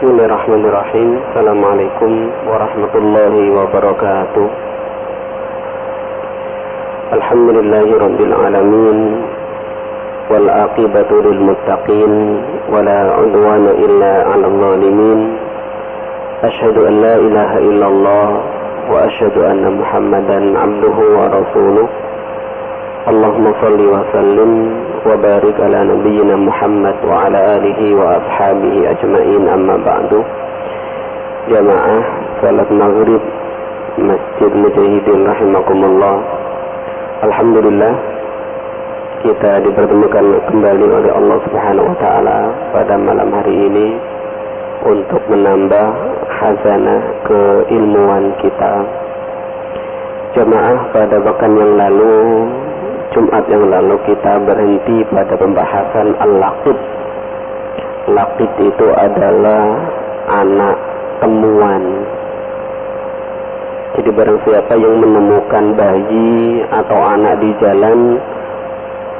Bismillahirrahmanirrahim. Assalamualaikum warahmatullahi wabarakatuh. Alhamdulillahirabbil alamin wal aqibatu lil muttaqin wala udwana illa 'alal zalimin. Asyhadu an la ilaha illallah wa asyhadu anna Muhammadan 'abduhu wa rasuluh. Allahumma shalli wa sallim wa barik ala nabiyyina Muhammad wa ala alihi wa ashabihi ajma'in, amma ba'du. Jamaah salat maghrib Masjid Mujahidin rahimakumullah. Alhamdulillah kita dipertemukan kembali oleh Allah Subhanahu wa taala pada malam hari ini untuk menambah khazanah keilmuan kita. Jamaah, pada pekan yang lalu, Jumat yang lalu, kita berhenti pada pembahasan al-laqit. Laqit itu adalah anak temuan. Jadi barang siapa yang menemukan bayi atau anak di jalan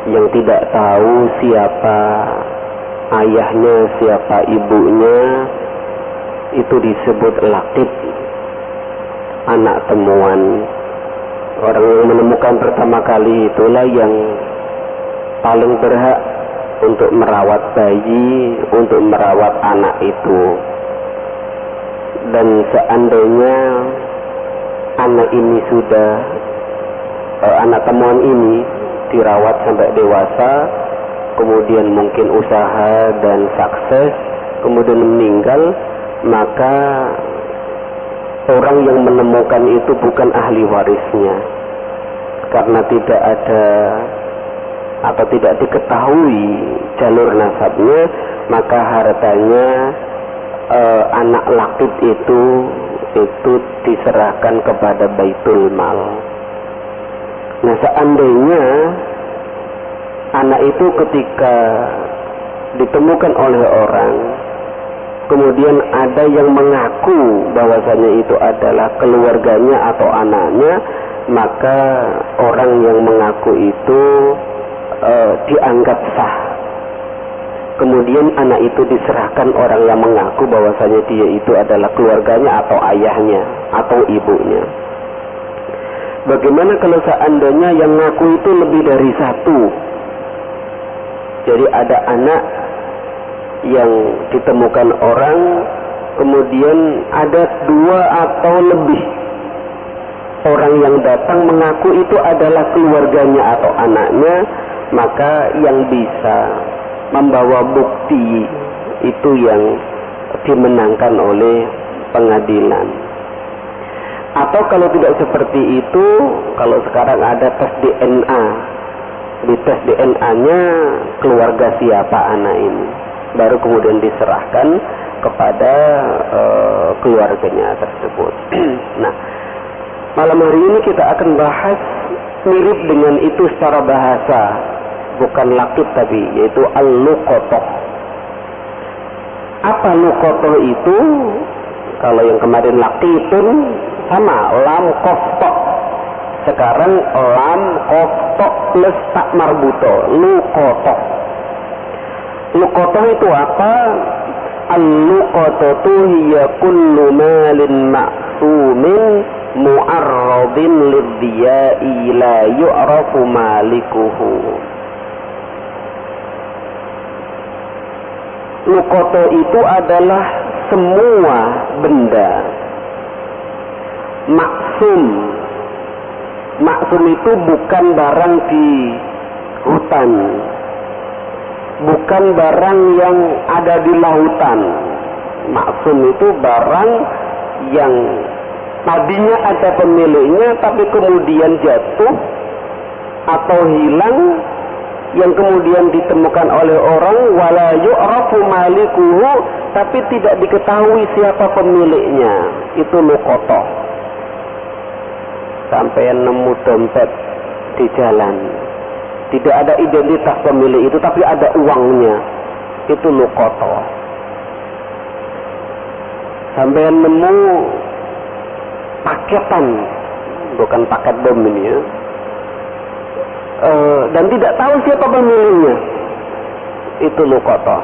yang tidak tahu siapa ayahnya, siapa ibunya, itu disebut laqit, anak temuan. Orang yang menemukan pertama kali itulah yang paling berhak untuk merawat bayi, untuk merawat anak itu. Dan seandainya anak ini sudah anak temuan ini dirawat sampai dewasa, kemudian mungkin usaha dan sukses, kemudian meninggal, maka orang yang menemukan itu bukan ahli warisnya, karena tidak ada atau tidak diketahui jalur nasabnya, maka hartanya anak laqit itu diserahkan kepada Baitul Mal. Nah, seandainya anak itu ketika ditemukan oleh orang, kemudian ada yang mengaku bahwasanya itu adalah keluarganya atau anaknya, maka orang yang mengaku itu dianggap sah. Kemudian anak itu diserahkan orang yang mengaku bahwasanya dia itu adalah keluarganya atau ayahnya atau ibunya. Bagaimana kalau seandainya yang mengaku itu lebih dari satu? Jadi ada anak yang ditemukan orang, kemudian ada dua atau lebih orang yang datang mengaku itu adalah keluarganya atau anaknya, maka yang bisa membawa bukti itu yang dimenangkan oleh pengadilan. Atau kalau tidak seperti itu, kalau sekarang ada tes DNA, di tes DNA-nya keluarga siapa anak ini, baru kemudian diserahkan kepada keluarganya tersebut. Nah, malam hari ini kita akan bahas mirip dengan itu secara bahasa, bukan laqit tapi, yaitu al-luqatoh. Apa luqatoh itu? Kalau yang kemarin laqitun sama lam qafta, sekarang lam qafta plus tak marbuto, luqatoh. Luqatoh itu apa? Al-luqatatu hiya kullu malin ma'sumin mu'arradin lidhiya'i la yu'rafu malikuhu. Luqatoh itu adalah semua benda maksum. Maksum itu bukan barang di hutan, bukan barang yang ada di lautan. Maksum itu barang yang tadinya ada pemiliknya tapi kemudian jatuh atau hilang, yang kemudian ditemukan oleh orang, wala yu'rafu malikuhu, tapi tidak diketahui siapa pemiliknya. Itu luqatoh. Sampai nemu dompet di jalan, tidak ada identitas pemilik itu tapi ada uangnya, itu luqatoh. Sampai nemu paketan, bukan paket bom ini ya, dan tidak tahu siapa pemiliknya, itu luqatoh.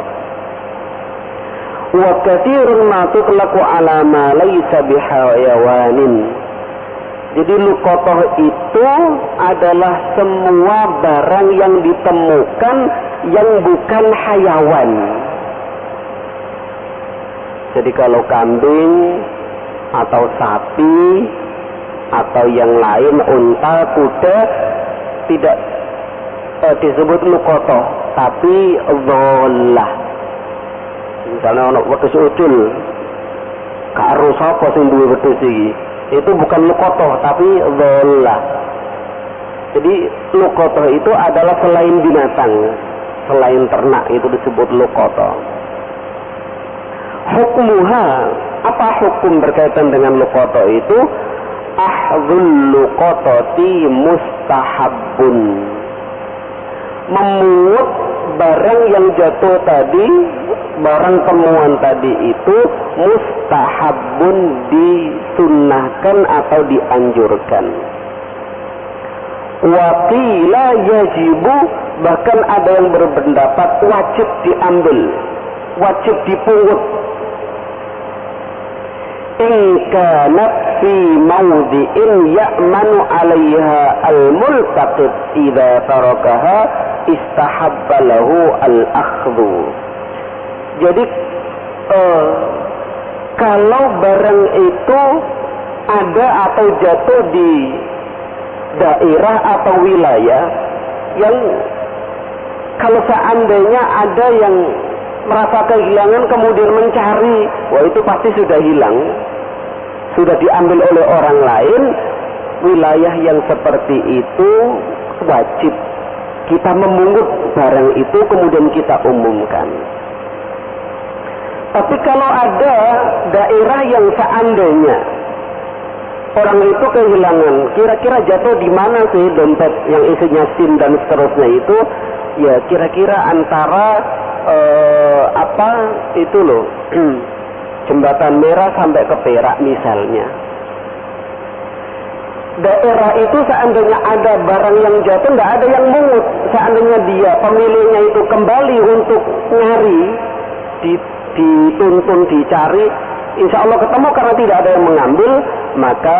wa katsirun ma tutlaqu ala ma laysa bihayawanin. Jadi luqatah itu adalah semua barang yang ditemukan yang bukan hayawan. Jadi kalau kambing atau sapi atau yang lain, unta, kuda, tidak disebut luqatah, tapi dhallah. Misalnya ana wedhus ucul, karo sapa sing duwe wedhus iki? Itu bukan luqatah tapi dhallah. Jadi luqatah itu adalah selain binatang, selain ternak, itu disebut luqatah. Hukmuha, apa hukum berkaitan dengan luqatah itu? Ahdhul luqatati mustahabbun. Memungut barang yang jatuh tadi, barang temuan tadi itu mustahabbun, disunnahkan atau dianjurkan. Waqila yajibu, bahkan ada yang berpendapat wajib diambil, wajib dipungut. In kanat fi mawdi'in ya'manu 'alaiha al-multaqit idza tarakaha istahabba lahu al-akhdhu. Jadi kalau barang itu ada atau jatuh di daerah atau wilayah yang kalau seandainya ada yang merasa kehilangan kemudian mencari, wah itu pasti sudah hilang, sudah diambil oleh orang lain. Wilayah yang seperti itu wajib kita memungut barang itu kemudian kita umumkan. Tapi kalau ada daerah yang seandainya orang itu kehilangan, kira-kira jatuh di mana sih dompet yang isinya SIM dan seterusnya itu, ya kira-kira antara itu loh Jembatan Merah sampai ke Perak misalnya. Daerah itu seandainya ada barang yang jatuh, tidak ada yang mungut. Seandainya dia pemiliknya itu kembali untuk nyari, dituntun dicari, insya Allah ketemu karena tidak ada yang mengambil. Maka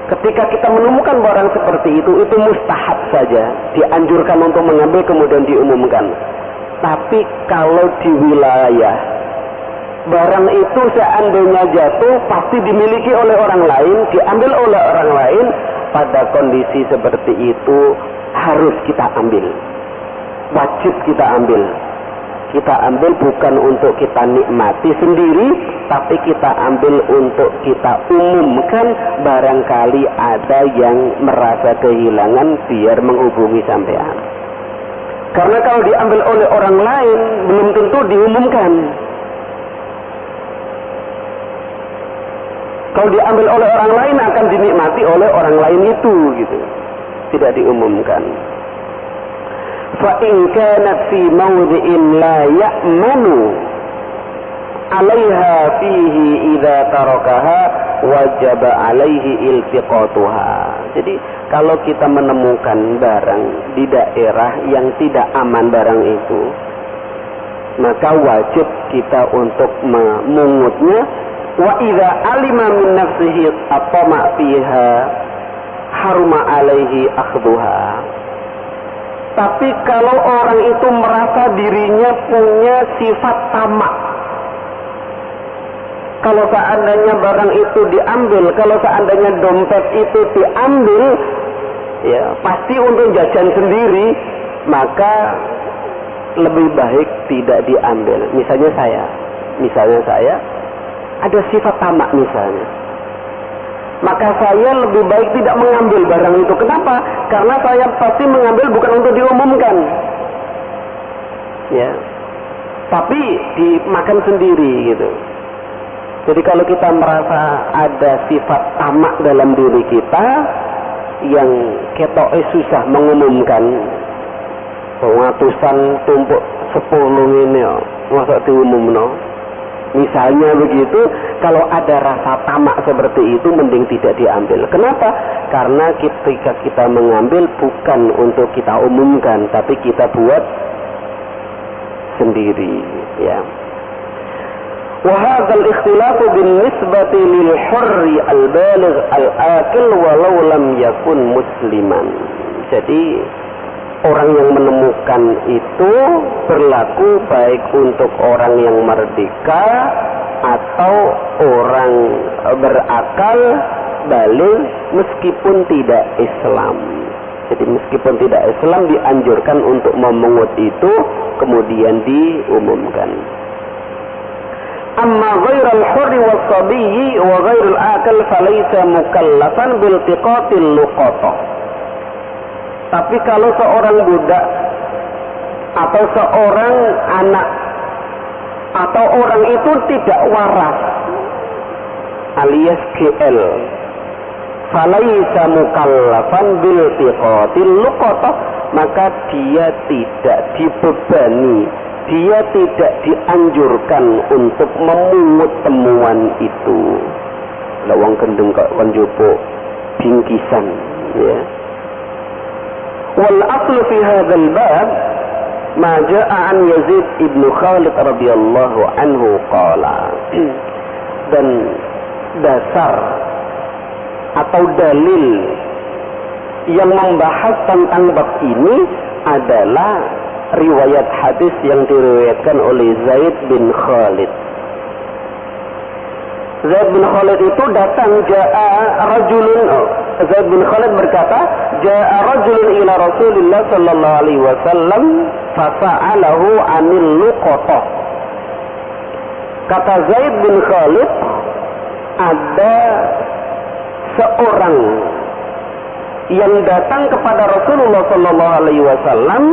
ketika kita menemukan barang seperti itu mustahab saja, dianjurkan untuk mengambil kemudian diumumkan. Tapi kalau di wilayah barang itu seandainya jatuh pasti dimiliki oleh orang lain, diambil oleh orang lain, pada kondisi seperti itu harus kita ambil, wajib kita ambil. Kita ambil bukan untuk kita nikmati sendiri, tapi kita ambil untuk kita umumkan, barangkali ada yang merasa kehilangan biar menghubungi sampean. Karena kalau diambil oleh orang lain belum tentu diumumkan. Kalau diambil oleh orang lain akan dinikmati oleh orang lain itu, gitu. Tidak diumumkan. Fa in kanat fi mawdi'in la ya'manu 'alaiha fihi idza tarakaha wajaba 'alaihi iltiqatuha. Jadi kalau kita menemukan barang di daerah yang tidak aman barang itu, maka wajib kita untuk memungutnya. Wa idza alima min nafsihi atama fiha haruma 'alaihi akhdhuha. Tapi kalau orang itu merasa dirinya punya sifat tamak, kalau seandainya barang itu diambil, kalau seandainya dompet itu diambil, ya pasti untuk jajan sendiri, maka lebih baik tidak diambil. Misalnya saya ada sifat tamak misalnya, maka saya lebih baik tidak mengambil barang itu. Kenapa? Karena saya pasti mengambil bukan untuk diumumkan, ya, tapi dimakan sendiri gitu. Jadi kalau kita merasa ada sifat tamak dalam diri kita yang ketoke susah mengumumkan, ratusan tumpuk 10 ini masa diumumno. Misalnya begitu, kalau ada rasa tamak seperti itu mending tidak diambil. Kenapa? Karena ketika kita mengambil bukan untuk kita umumkan, tapi kita buat sendiri, ya. Wa hadzal ikhtilafu binisbati lil hurri al baligh al akil walau lam yakun musliman. Jadi orang yang menemukan itu berlaku baik untuk orang yang merdeka atau orang berakal balik meskipun tidak Islam. Jadi meskipun tidak Islam dianjurkan untuk memungut itu, kemudian diumumkan. Amma ghairal hurri was-sabiyyi wa ghairul akal falaysa mukallafan biltiqatil luqata. Tapi kalau seorang budak atau seorang anak atau orang itu tidak waras alias GL, falaisa mukallafan bil tiqatil luqata, maka dia tidak dibebani, dia tidak dianjurkan untuk memungut temuan itu. Lawang gendeng kok konjopo bingkisan, ya. Wal aslu fi hadzal bab ma jaa an Yazid ibn Khalid radhiyallahu anhu qala. Dan dasar atau dalil yang membahas tentang bab ini adalah riwayat hadis yang diriwayatkan oleh Zaid bin Khalid. Zaid bin Khalid itu datang, Zaid bin Khalid berkata, ja'a rajulun ila Rasulillah sallallahu alaihi wasallam fasa'alahu 'anil luqatah. Kata Zaid bin Khalid, ada seorang yang datang kepada Rasulullah sallallahu alaihi wasallam.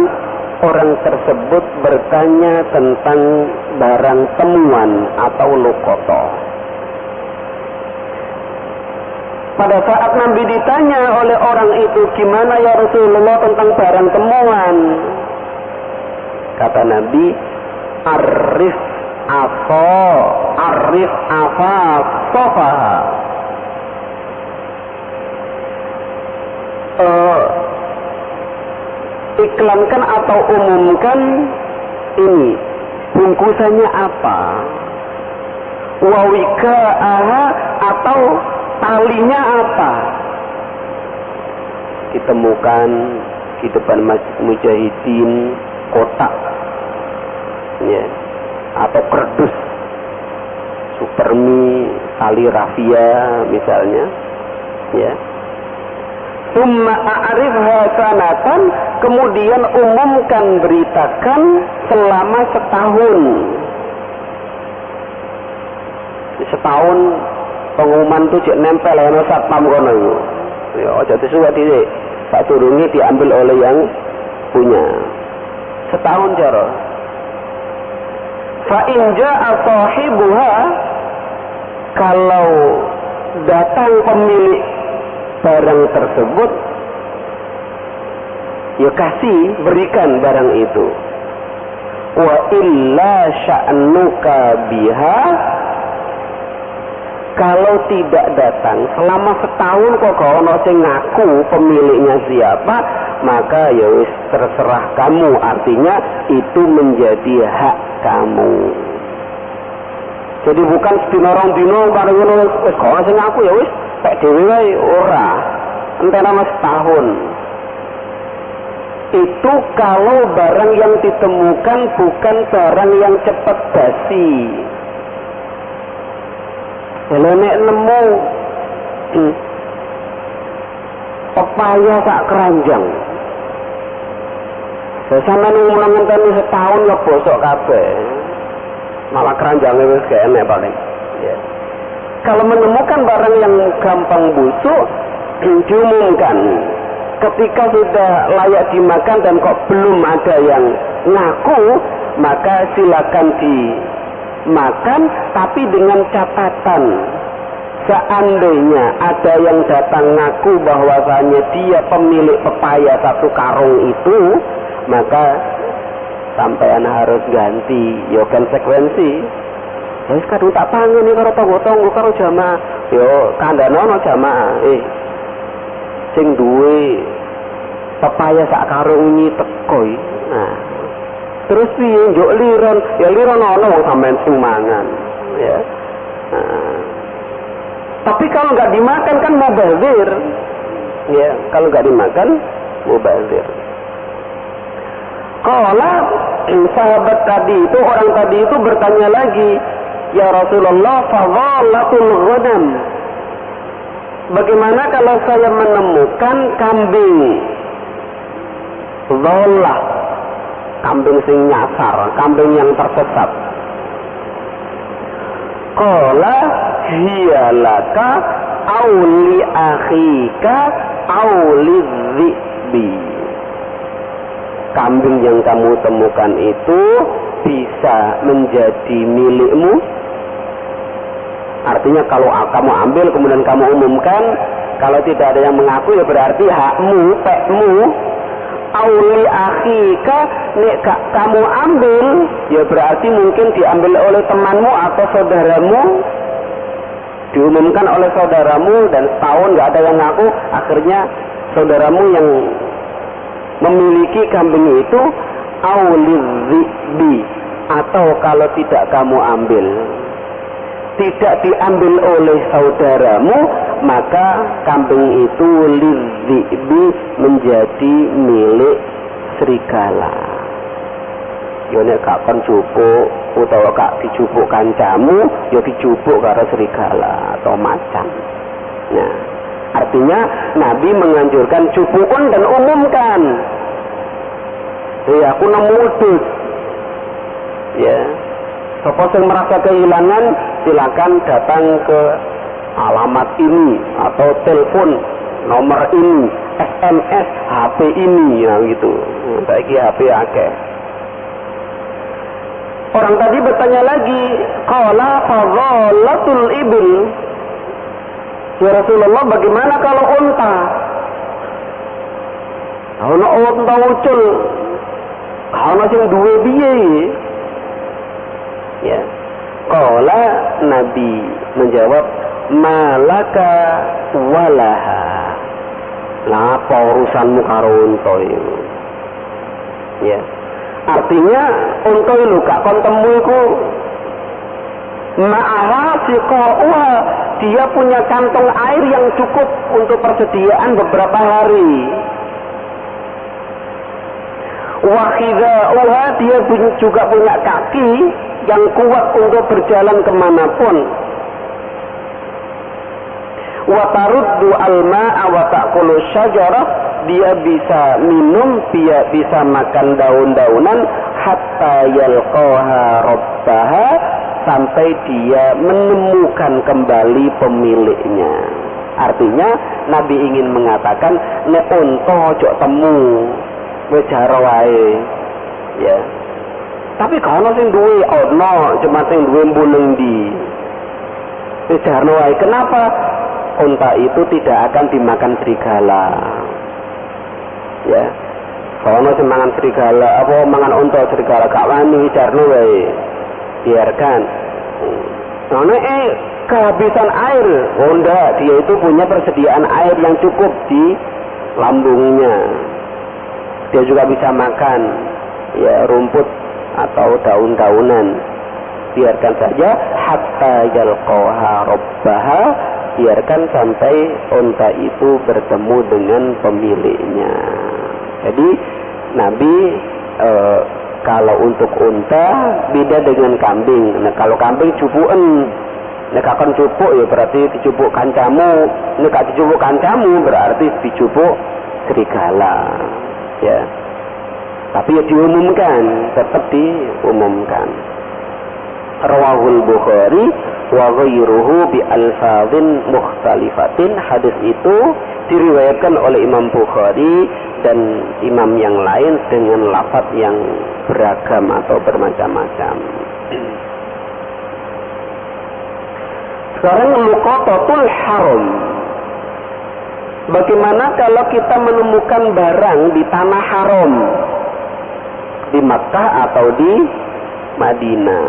Orang tersebut bertanya tentang barang temuan atau luqatah. Pada saat Nabi ditanya oleh orang itu, gimana ya Rasulullah tentang barang temuan? Kata Nabi, arif afa sofaha. Iklankan atau umumkan ini bungkusannya apa, wawika'aha atau talinya apa. Ditemukan di depan Masjid Mujahidin kotak, ya, atau kerdus supermi tali rafia misalnya, ya. Summa a'rifha sanatan, kemudian umumkan, beritakan selama setahun. Setahun pengumuman itu cek nempel ana satpam kono iku. Ya aja disuwek dhisik. Sadurunge diambil oleh yang punya. Setahun cara. Fa in ja'a sahibuha, kalau datang pemilik barang tersebut, ya kasih, berikan barang itu. Wa illa sya'nuka biha, kalau tidak datang selama setahun kok gak ono sing ngaku pemiliknya siapa, maka ya wis terserah kamu, artinya itu menjadi hak kamu. Jadi bukan sedina-rong dina bareng ngono wis gak ono sing ngaku ya wis tak dhewe wae, ora. Entena setahun. Itu kalau barang yang ditemukan bukan barang yang cepat basi. Kalau nek nemu pepaya sak keranjang, sampeyan ngenteni setahun ya bosok kabeh. Malah keranjangnya wis gak enek paling. Ya. Kalau menemukan barang yang gampang busuk, diumumkan. Ketika sudah layak dimakan dan kok belum ada yang ngaku, maka silakan dimakan, tapi dengan catatan, seandainya ada yang datang ngaku bahwasanya dia pemilik pepaya satu karung itu, maka sampean harus ganti, yo konsekuensi. Wis kadung tak pangan iki karo tangga-tangga karo jamaah. Yo kandhane jamaah. Sing duwe pepaya sak karung ini teko. Nah. Terus piye njuk liron? Ya liron ana wong sampean sing mangan. ya. Tapi kalau nggak dimakan kan mubazir, ya. Kalau nggak dimakan mubazir. Kalau sahabat tadi itu, orang tadi itu bertanya lagi, ya Rasulullah, fadhalatul ghanam. Bagaimana kalau saya menemukan kambing dhalah, kambing sing nyasar, kambing yang tersesat? Qala hiya laka aw li akhika aw lidhibi. Kambing yang kamu temukan itu bisa menjadi milikmu. Artinya kalau kamu ambil kemudian kamu umumkan, kalau tidak ada yang mengaku ya berarti hakmu, pekmu. Auli akhika, nek kamu ambil ya berarti mungkin diambil oleh temanmu atau saudaramu, diumumkan oleh saudaramu dan setahun nggak ada yang ngaku, akhirnya saudaramu yang memiliki kambing itu. Aulidzibi, atau kalau tidak kamu ambil, tidak diambil oleh saudaramu, maka kambing itu lidzibi, menjadi milik serigala. Yo nek gak kon jupuk utawa gak dijupuk kancamu, yo dijupuk karo serigala atau macan. Nah, artinya Nabi menganjurkan jupukun dan umumkan. Aku nemu udus. Ya. Sapa sing merasa kehilangan, silakan datang ke alamat ini atau telepon nomor ini, SMS HP ini, ya gitu. Saiki HP akeh. Orang tadi bertanya lagi, qala fadhalatul ibil. Ya Rasulullah, bagaimana kalau unta? Ana unta ucul, ana sing duwe piye? Ya. Qala, Nabi menjawab, malaka walaha. Lah apa urusanmu karo unta itu? Ya. Artinya unta lu gak kon temu iku ma'aha siqa'uha, dia punya kantong air yang cukup untuk persediaan beberapa hari. Wa khida'uha, dia juga punya kaki yang kuat untuk berjalan kemanapun. Wa taruddu al-ma'a wa ta'kulu syajarah, dia bisa minum, dia bisa makan daun-daunan, hatta yalqaha rabbaha, sampai dia menemukan kembali pemiliknya. Artinya Nabi ingin mengatakan, nek unta ojo temu wis jaro wae, ya. Tapi kalau sing duwe ono, cuma sing duwe mbuleng di wis jaro wae. Kenapa? Unta itu tidak akan dimakan serigala. Ya. Kalau sing mangan serigala, apa mangan unta serigala gak wani jarno wae. Biarkan. Nah, kehabisan air, enggak, dia itu punya persediaan air yang cukup di lambungnya. Dia juga bisa makan ya rumput atau daun-daunan. Biarkan saja hatta yalqaha rabbaha, biarkan sampai unta itu bertemu dengan pemiliknya. Jadi Nabi kalau untuk unta beda dengan kambing. Nah, kalau kambing cupuken, nek akan cupuk ya berarti dicupuk kancamu. Nek gak dicupuk kancamu berarti dicupuk serigala. Ya. Tapi ya diumumkan, tetap diumumkan. Rawahul Bukhari wa ghairuhu bi alfazin mukhtalifatin. Hadis itu diriwayatkan oleh Imam Bukhari dan imam yang lain dengan lafaz yang beragam atau bermacam-macam. Sekarang luqatatul haram. Bagaimana kalau kita menemukan barang di tanah haram, di Makkah atau di Madinah?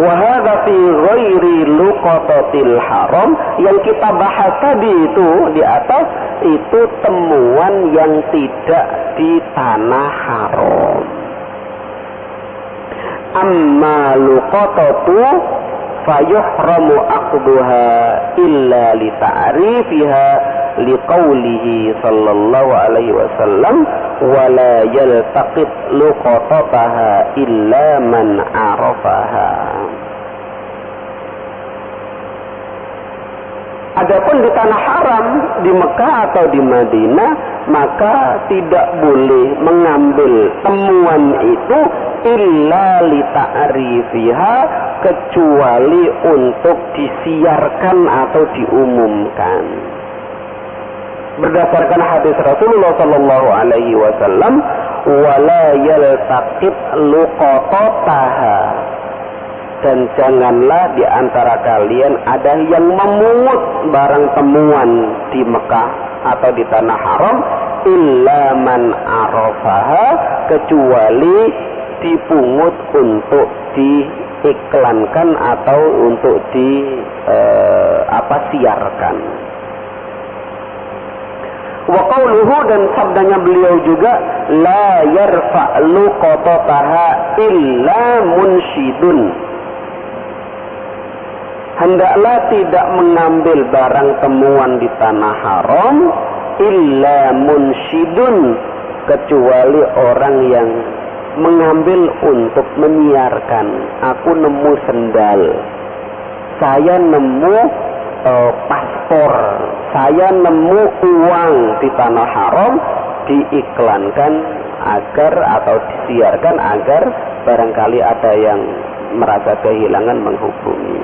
Wahada fi ghairi luqatatil haram, yang kita bahas tadi itu di atas itu temuan yang tidak di tanah haram. amma luqatatu fayuhramu aqduha illa li ta'rifiha liqaulihi sallallahu alaihi wasallam wala yaltaqit luqatataha illa man arafaha. Adapun di tanah haram di Mekah atau di Madinah, maka tidak boleh mengambil temuan itu illa li ta'rifiha, kecuali untuk disiarkan atau diumumkan. Berdasarkan hadis Rasulullah sallallahu alaihi wasallam, wala yaltaqit luqatataha, dan janganlah di antara kalian ada yang memungut barang temuan di Mekah atau di tanah haram illa man arafaha, kecuali dipungut untuk diiklankan atau untuk siarkan. Wa qauluhu, dan sabdanya beliau juga, la yarfa' luqatataha illa munsyidun, hendaklah tidak mengambil barang temuan di tanah haram illa munsyidun, kecuali orang yang mengambil untuk menyiarkan. Aku nemu sendal, saya nemu paspor, saya nemu uang di tanah haram, diiklankan agar atau disiarkan agar barangkali ada yang merasa kehilangan menghubungi.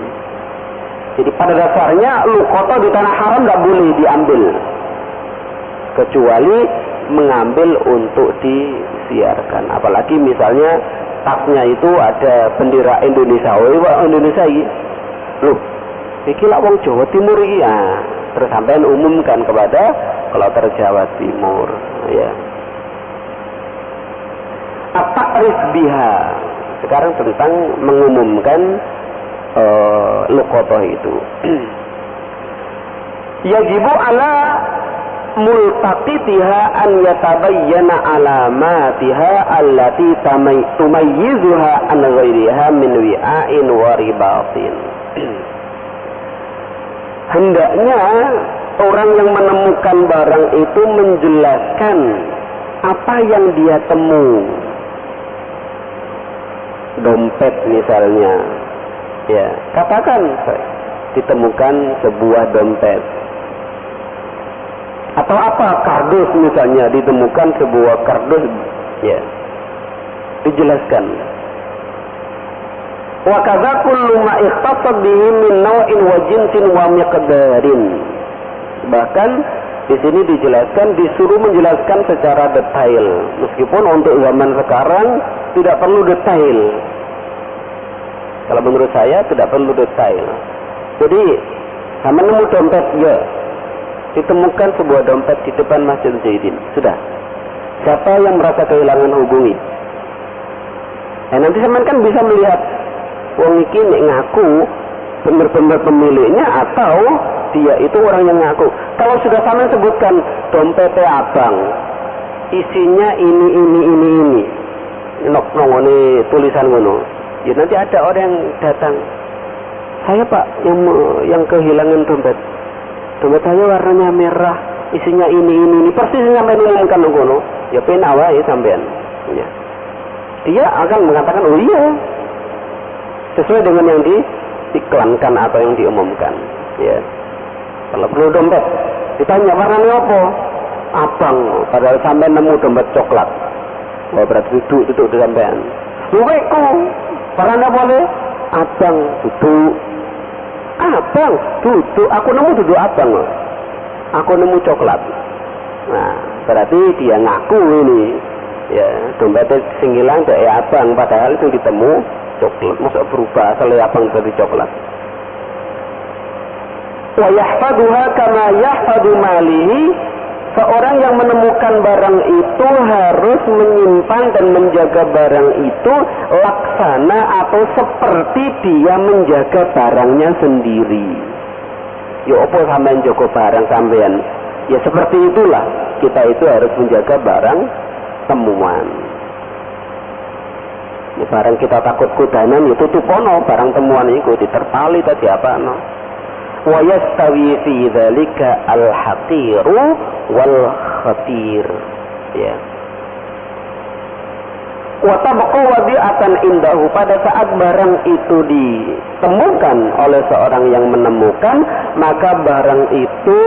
Jadi pada dasarnya luqata di tanah haram tidak boleh diambil, kecuali mengambil untuk disiarkan. Apalagi misalnya tasnya itu ada bendera Indonesia, Indonesia ini, loh, iki lak wong Jawa Timur iki ya. Terus sampean umumkan kepada kloter Jawa Timur, ya. At-ta'rif biha. Sekarang tentang mengumumkan luqatah itu. Yajibu ala multaqitiha an yatabayyana alamatiha allati tumayyizuha an ghairiha min wi'ain wa ribatin. Hendaknya orang yang menemukan barang itu menjelaskan apa yang dia temu. Dompet misalnya, ya, katakan ditemukan sebuah dompet, atau apa, kardus misalnya, ditemukan sebuah kardus, ya, dijelaskan. Wa kadza kullu ma ikhtasat bihi min naw'in wa jinsin wa miqdarin. Bahkan di sini dijelaskan, disuruh menjelaskan secara detail, meskipun untuk zaman sekarang tidak perlu detail. Kalau menurut saya tidak perlu detail. Jadi sama nemu dompet, ya, ditemukan sebuah dompet di depan Masjid Zaidin, sudah. Siapa yang merasa kehilangan hubungi. Nanti sampean kan bisa melihat wong iki nek ngaku benar-benar pemiliknya atau dia itu orang yang ngaku. Kalau sudah sampean sebutkan dompetnya abang, isinya ini. Nongone tulisan ngono. Ya nanti ada orang yang datang. Saya Pak yang kehilangan dompet. Dompet saya warnanya merah, isinya ini. Persis sampai umumkan ngono. Ya penak wae sampean. Ya. Dia akan mengatakan, "Oh iya." Sesuai dengan yang diiklankan atau yang diumumkan. Ya. Kalau perlu dompet, ditanya warnanya apa? Abang, padahal sampai nemu dompet coklat. Wah, berarti duduk di sampean. Luweku, warnanya boleh? Abang, duduk. Abang, duduk. Aku nemu duduk abang. Aku nemu coklat. Nah, berarti dia ngaku ini. Ya, dompetnya sing ilang dari abang, padahal itu ditemu coklat. Masa berubah asal abang dari coklat. Wa yahfaduha kama yahfadu malihi. Seorang yang menemukan barang itu harus menyimpan dan menjaga barang itu laksana atau seperti dia menjaga barangnya sendiri. Ya apa sampean jaga barang sampean? Ya seperti itulah kita itu harus menjaga barang temuan. Barang kita takut kudanan itu tupono barang temuan iku diterpali tadi apa no. Wa yastawi fi dzalika al-haqiru wal khatir. Ya. Wa tabqa wadi'atan indahu, pada saat barang itu ditemukan oleh seorang yang menemukan, maka barang itu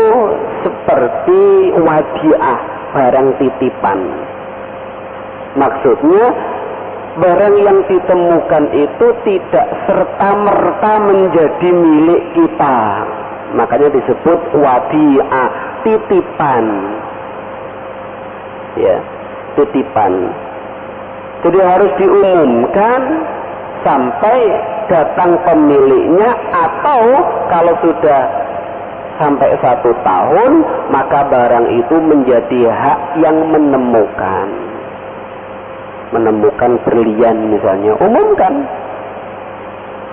seperti wadi'ah, barang titipan. Maksudnya barang yang ditemukan itu tidak serta-merta menjadi milik kita. Makanya disebut wadi'ah, titipan. Ya, titipan. Jadi harus diumumkan sampai datang pemiliknya, atau kalau sudah sampai 1 tahun maka barang itu menjadi hak yang menemukan berlian misalnya, umumkan.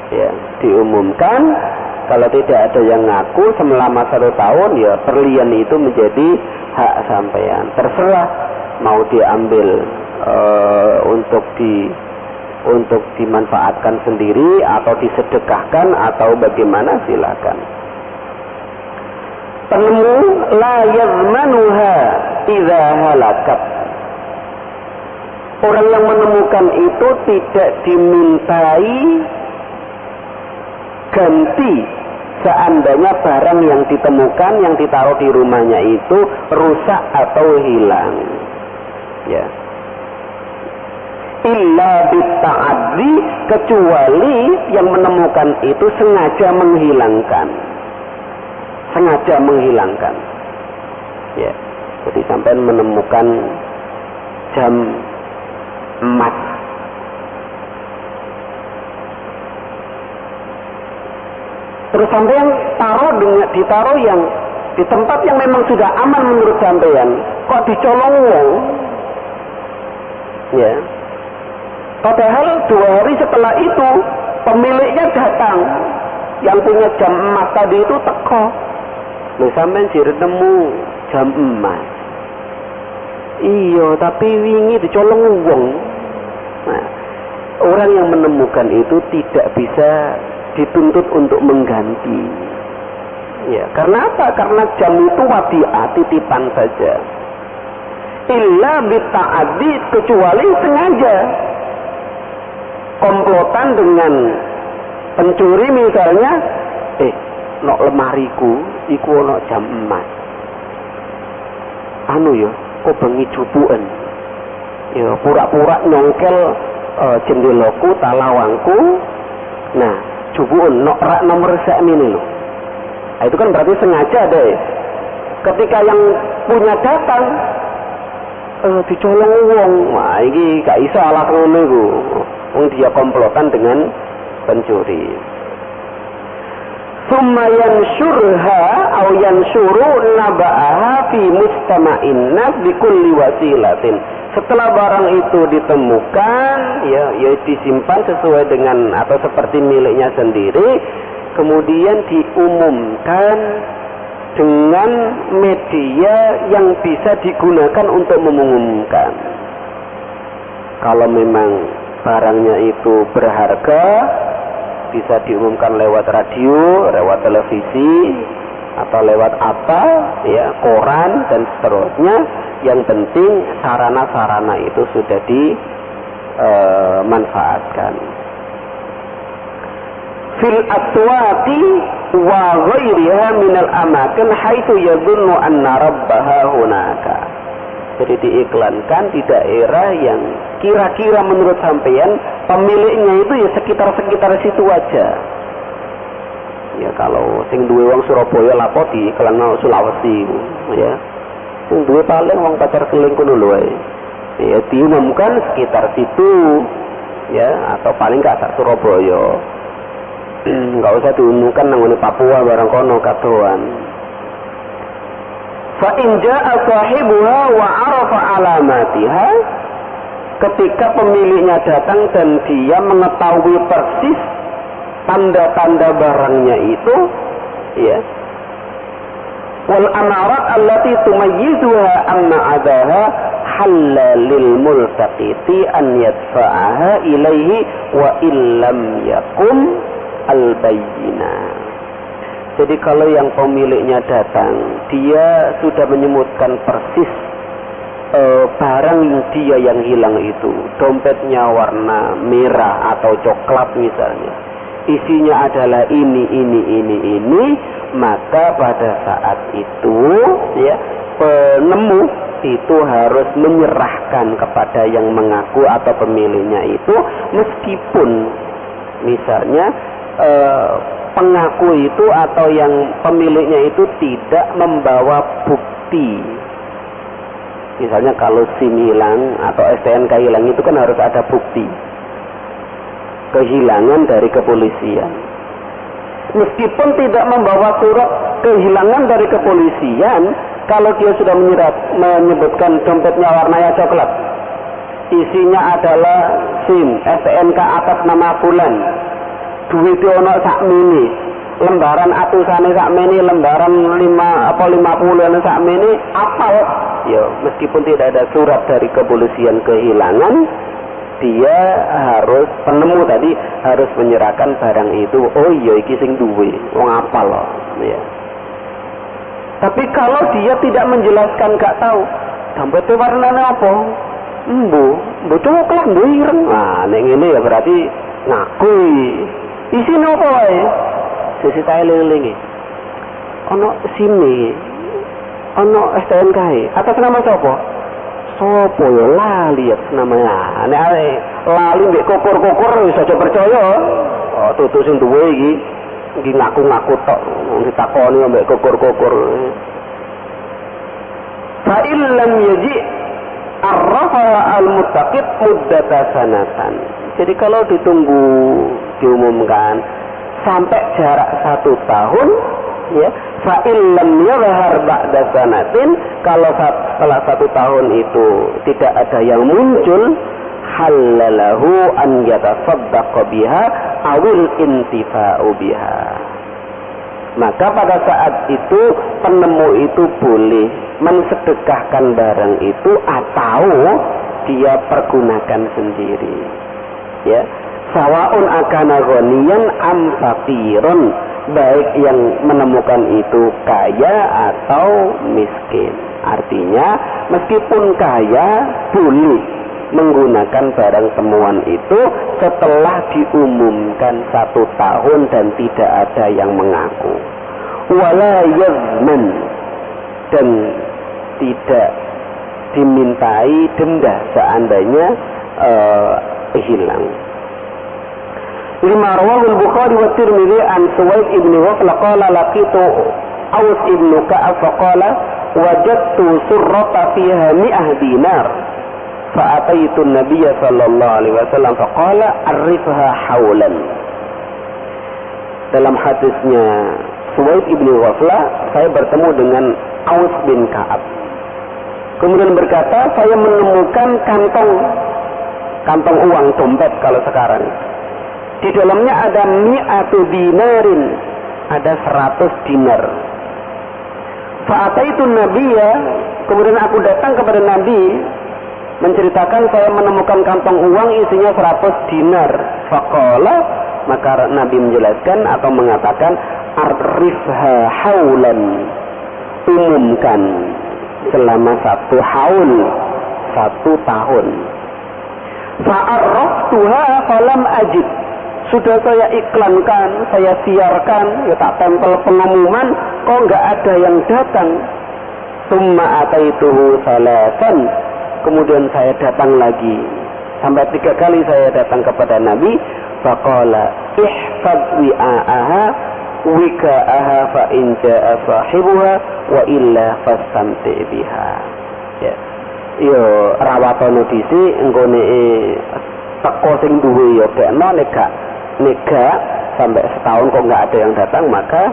Ya, diumumkan. Kalau tidak ada yang ngaku selama 1 tahun, ya berlian itu menjadi hak sampean. Terserah mau diambil untuk dimanfaatkan sendiri atau disedekahkan atau bagaimana, silakan. Penemu la yazmanuha idza halakat. Orang yang menemukan itu tidak dimintai ganti seandainya barang yang ditemukan, yang ditaruh di rumahnya itu rusak atau hilang. Ya. Illa bitta'adzi, kecuali yang menemukan itu sengaja menghilangkan. Ya. Jadi sampai menemukan jam emas, terus sampean ditaruh yang di tempat yang memang sudah aman menurut sampean, kok dicolong wong. Ya. Padahal 2 hari setelah itu pemiliknya datang, yang punya jam emas tadi itu teko. Lha sampean jere nemu jam emas. Iya, tapi wingi dicolong wong. Nah, orang yang menemukan itu tidak bisa dituntut untuk mengganti. Ya, karena apa? Karena jam itu wadi'ah, titipan saja. Illa bitta'adzi, kecuali sengaja. Komplotan dengan pencuri misalnya, nok lemariku iku ono jam emas. Anu ya, kok bengi jupuken. Ya pura-pura nyongkel jendelaku, talawangku. Nah, jupuken nok rak nomor sakmene lho. Nah, itu kan berarti sengaja deh. Ketika yang punya datang dicolong wong. Wah, iki gak iso alah ngono iku. Wong dia komplotan dengan pencuri. Summa yansyurha aw yansyuru naba'aha fi mustama'in nas bi kulli wasilatin. Setelah barang itu ditemukan, ya disimpan sesuai dengan atau seperti miliknya sendiri, kemudian diumumkan dengan media yang bisa digunakan untuk mengumumkan. Kalau memang barangnya itu berharga, bisa diumumkan lewat radio, lewat televisi, atau lewat apa, ya, koran dan seterusnya. Yang penting sarana-sarana itu sudah dimanfaatkan. Fil aswati wa ghairiha minal amakin haitsu yadhunnu anna rabbaha hunaka. Jadi diiklankan di daerah yang kira-kira menurut sampean pemiliknya itu ya sekitar situ aja. Ya kalau sing duwe wong Surabaya lapo diiklanno Sulawesi, ya. Sing duwe paling wong Pacar Keling kono lho ae. Ya diumumkan sekitar situ, ya, atau paling gak sak Surabaya. Enggak usah diumumkan nang Papua barang kono kadoan. Fa in jaa sahibuha wa arafa alamatiha, ketika pemiliknya datang dan dia mengetahui persis tanda-tanda barangnya itu, ya. Wal amarat allati tumayyizuha amma adaha halla lil multaqiti an yadfa'aha ilaihi wa illam yakum al bayyinah. Jadi kalau yang pemiliknya datang, dia sudah menyebutkan persis barang dia yang hilang itu, dompetnya warna merah atau coklat misalnya, isinya adalah ini, maka pada saat itu ya penemu itu harus menyerahkan kepada yang mengaku atau pemiliknya itu, meskipun misalnya pengaku itu atau yang pemiliknya itu tidak membawa bukti. Misalnya kalau SIM hilang atau STNK hilang itu kan harus ada bukti kehilangan dari kepolisian. Meskipun tidak membawa surat kehilangan dari kepolisian, kalau dia sudah menyebutkan dompetnya warnanya coklat, isinya adalah SIM, STNK atas nama bulan, duit ono sakmene, lembaran atusane sakmene, lembaran 50 sakmene, apal. Ya, meskipun tidak ada surat dari kepolisian kehilangan, dia harus, penemu tadi harus menyerahkan barang itu. Oh iya, iki sing duwe, wong apal loh. Ya. Tapi kalau dia tidak menjelaskan, gak tahu dompetnya warnanya apa, mbo coklat, mbo ireng. Nah, nek ngene ya berarti ngaku. Isine apa wae? Sisi tae eling-elinge. Ono SIM-e, ono STNK atas nama sapa? Sopo ya lali atas namanya. Nek lali mbek kokor-kokor wis aja percaya. Oh, tutu sing duwe iki ngaku-ngaku tok, ditakoni mbek kokor-kokor. Fa illam yaji arrafa al-muttaqid muddata sanatan. Jadi kalau ditunggu, diumumkan sampai jarak 1 tahun, ya, fa illam yadhhar ba'da sanatin, kalau setelah 1 tahun itu tidak ada yang muncul, halalahu an yatasaddaqa biha awil intifa'u biha. Maka pada saat itu penemu itu boleh mensedekahkan barang itu atau dia pergunakan sendiri. Ya, sawaun akana ghaniyan am faqiron, baik yang menemukan itu kaya atau miskin. Artinya meskipun kaya boleh menggunakan barang temuan itu setelah diumumkan 1 tahun dan tidak ada yang mengaku. Wala yazman, dan tidak dimintai denda seandainya hilang. Lima rawahul Bukhari wa Tirmidzi an Suwaid ibn Wafla qala laqitu Aus ibn Ka'ab faqala wajadtu surrata fiha 100 dinar fa ataitu an-nabiy sallallahu alaihi wasallam faqala arifha haulan. Dalam hadisnya Suwaid ibn Wafla, saya bertemu dengan Aus bin Ka'ab, kemudian berkata, saya menemukan kantong uang, dompet kalau sekarang. Di dalamnya ada 100 dinarin, ada 100 dinar. Fa'ataitu nabiyya, kemudian aku datang kepada Nabi menceritakan saya menemukan kantong uang isinya 100 dinar. Faqala, maka Nabi menjelaskan atau mengatakan arifha haulan, umumkan selama 1 haul, 1 tahun. Fa'arraftuha falam ajid, sudah saya iklankan, saya siarkan, ya tak tempel pengumuman, kok nggak ada yang datang. Summa ataituhu salasan, kemudian saya datang lagi, sampai 3 kali saya datang kepada Nabi. Faqala ihfaz wi'a'aha wika'aha fa in ja'a sahibuha wa illa fastamti biha. Ya, yo rawatono dhisik engko nek teko sing duwe ya kena, nega sampai setahun kok nggak ada yang datang, maka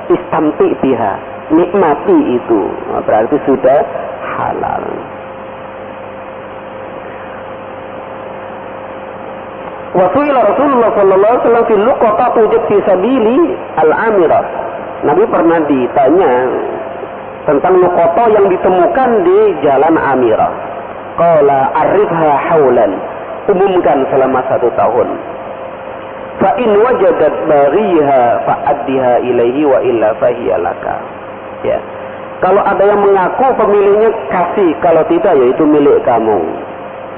istamti biha, nikmati itu, berarti sudah halal. Wa su'ila Rasulullah sallallahu alaihi wasallam fil luqata tujad fi sabili al-amirah. Nabi pernah ditanya tentang luqata yang ditemukan di jalan Amirah. Qala arifha haulan, umumkan selama 1 tahun. Fa in wajadat baghiha fa'addiha ilaihi wa illa fahiya laka. Ya. Kalau ada yang mengaku pemiliknya kasih, kalau tidak yaitu milik kamu.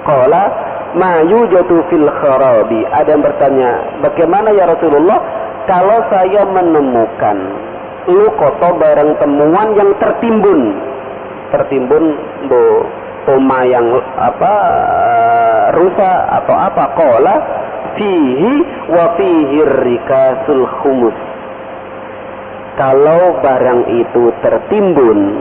Qala ma yujadu fil kharabi. Ada yang bertanya, bagaimana ya Rasulullah kalau saya menemukan luqata barang temuan yang tertimbun oma yang rusak atau apa? Qala fihi wa fihi rikasul khumus. Kalau barang itu tertimbun,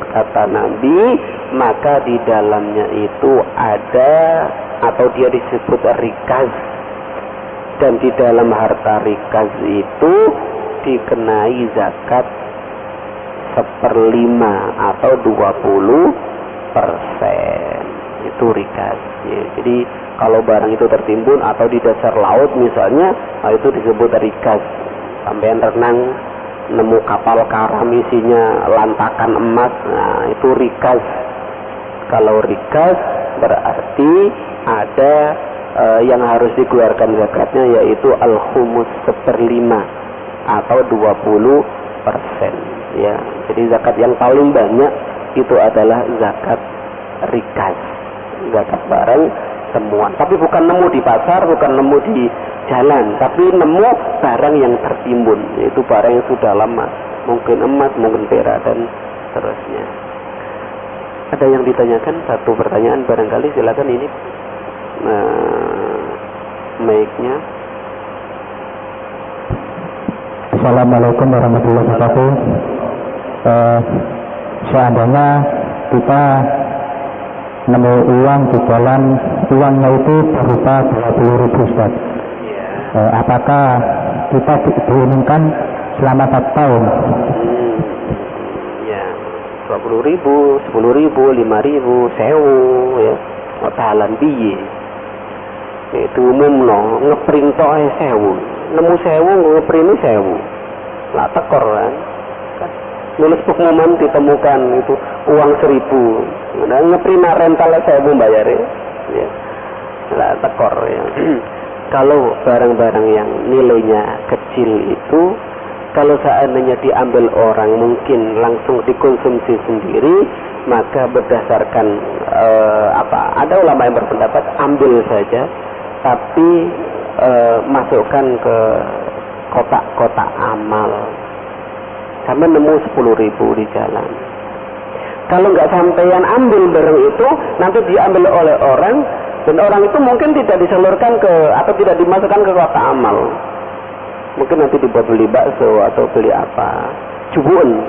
kata Nabi, maka di dalamnya itu ada atau dia disebut rikaz, dan di dalam harta rikaz itu dikenai zakat 1/5 atau 20%. Itu rikaz ya. Jadi kalau barang itu tertimbun atau di dasar laut misalnya, itu disebut rikaz. Sampai renang nemu kapal karam isinya lantakan emas, nah itu rikaz. Kalau rikaz berarti ada yang harus dikeluarkan zakatnya, yaitu al-khumus 1/5 atau 20% ya. Jadi zakat yang paling banyak itu adalah zakat rikaz, zakat barang temuan. Tapi bukan nemu di pasar, bukan nemu di jalan, tapi nemu barang yang tertimbun, yaitu barang yang sudah lama, mungkin emas, mungkin perak, dan seterusnya. Ada yang ditanyakan? Satu pertanyaan barangkali, silakan ini mic-nya. Assalamualaikum warahmatullahi wabarakatuh. Seandainya kita nemu uang di jalan, uangnya itu berupa 20.000 Ustaz. Apakah kita diumumkan selama 4 tahun? Ya, 20.000, 10.000, 5.000, 1.000 ya. Tahalan piye? Itu umum no, ngeprint tok 1.000. Nemu 1.000 ngeprint 1.000. Lah tekor kan. Nulis pengumuman ditemukan itu uang 1.000. Nah, ngeprint rental 1.000 bayar ya. Lah tekor ya. Kalau barang-barang yang nilainya kecil itu, kalau seandainya diambil orang mungkin langsung dikonsumsi sendiri, maka berdasarkan ada ulama yang berpendapat ambil saja, tapi masukkan ke kotak-kotak amal. Sampai nemu 10.000 di jalan. Kalau nggak sampean ambil barang itu, nanti diambil oleh orang, dan orang itu mungkin tidak disalurkan ke atau tidak dimasukkan ke kotak amal. Mungkin nanti dibuat beli bakso atau beli apa, jubun,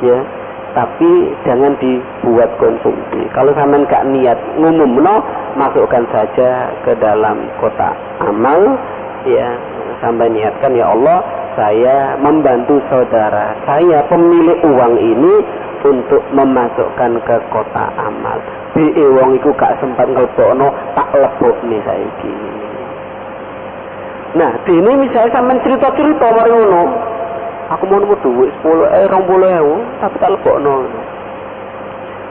ya. Tapi jangan dibuat konsumsi. Kalau sampean gak niat ngumum, masukkan saja ke dalam kotak amal, ya. Sampai niatkan, ya Allah, saya membantu saudara saya pemilik uang ini untuk memasukkan ke kotak amal. Wong iku gak sempat ngelebokno, tak lebokne saiki. Nah, dene misalnya sampean cerita-cerita mari ngono. Aku mau nemu duit 20.000, tapi tak lebokno.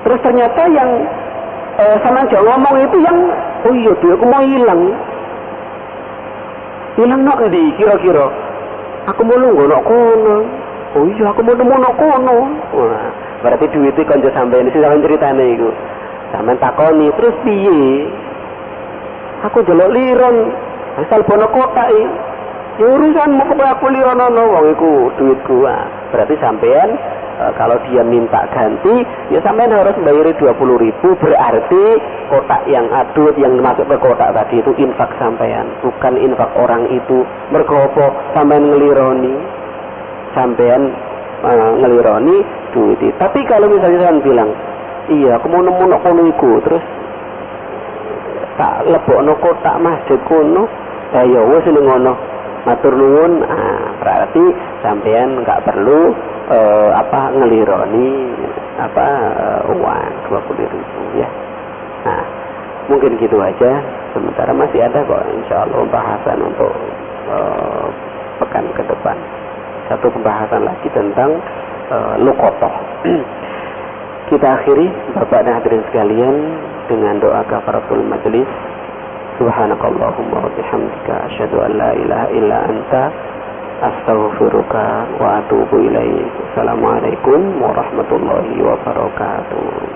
Terus ternyata yang sampean jauh ngomong itu yang oh iya duitku mau hilang. Hilang nok ndi kira-kira? Aku mau nunggu nok kono. Oh iya aku mau nemu nok kono. Wah, berarti duitnya kanca sampean iki sampean ceritane iku. Sampeyan takoni, terus piye? Aku delok liron, asal bono kotak iki. Ya urusanmu kok aku lironono wong iku duitku. Berarti sampeyan kalau dia minta ganti, ya sampeyan harus bayar 20.000, berarti kotak yang adut yang masuk ke kotak tadi itu infak sampeyan, bukan infak orang itu. Mergo apa sampeyan ngelironi? Sampeyan ngelironi duit. Tapi kalau misalnya sampeyan bilang, iya aku mau nemu nok kono iku, terus tak lebokno kotak masjid kono, ya wis ngono. Matur nuwun, berarti sampean enggak perlu ngelironi uang 20.000 ya. Nah, mungkin gitu aja. Sementara masih ada kok insyaallah pembahasan untuk pekan ke depan. Satu pembahasan lagi tentang luqatah. Kita akhiri, Bapak dan hadirin sekalian, dengan doa kafaratul majlis. Subhanakallahumma wa bihamdika asyhadu an la ilaha illa anta astaghfiruka wa atubu ilaik. Assalamualaikum warahmatullahi wabarakatuh.